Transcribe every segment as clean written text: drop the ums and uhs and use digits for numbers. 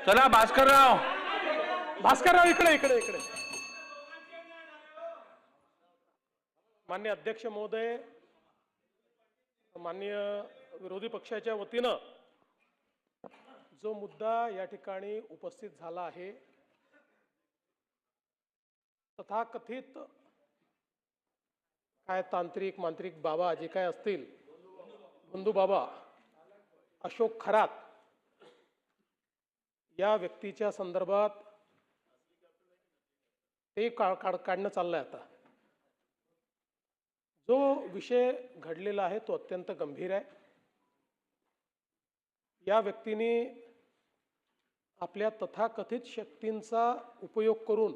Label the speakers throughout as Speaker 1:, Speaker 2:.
Speaker 1: चला भास्करराव
Speaker 2: इकडे इकडे इकडे। माननीय अध्यक्ष महोदय, माननीय विरोधी पक्षाच्या वतीनं जो मुद्दा या ठिकाणी उपस्थित झाला आहे, तथाकथित काय तांत्रिक मांत्रिक बाबा जे काय असतील, बंधू बाबा अशोक खरात या व्यक्तीच्या संदर्भात ते काढणं चाललंय। आता जो विषय घडलेला आहे तो अत्यंत गंभीर आहे। या व्यक्तीने आपल्या तथाकथित शक्तींचा उपयोग करून,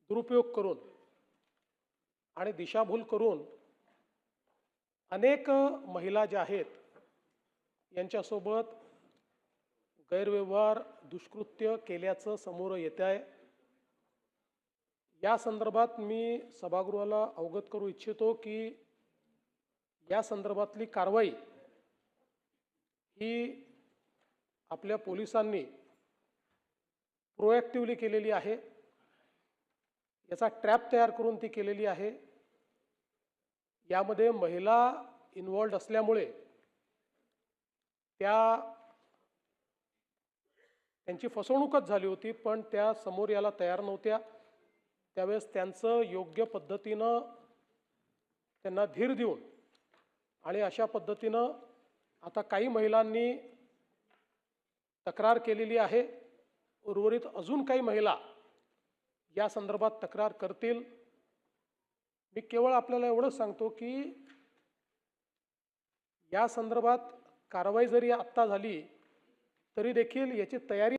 Speaker 2: दुरुपयोग करून आणि दिशाभूल करून अनेक महिला ज्या आहेत यांच्यासोबत गैरव्यवहार दुष्कृत्य केल्याचं समोर येत आहे। या संदर्भात मी सभागृहाला अवगत करू इच्छितो की या संदर्भातली कारवाई ही आपल्या पोलिसांनी प्रोएक्टिव्हली केलेली आहे। याचा ट्रॅप तयार करून ती केलेली आहे। यामध्ये महिला इन्व्हॉल्ड असल्यामुळे त्यांची फसवणूकच झाली होती, पण त्या समोर यायला तयार नव्हत्या। त्यावेळेस त्यांचं योग्य पद्धतीनं त्यांना धीर देऊन आणि अशा पद्धतीनं आता काही महिलांनी तक्रार केलेली आहे। उर्वरित अजून काही महिला या संदर्भात तक्रार करतील। मी केवळ आपल्याला एवढंच सांगतो की या संदर्भात कारवाई जरी आत्ता झाली तरी देखील याची तयारी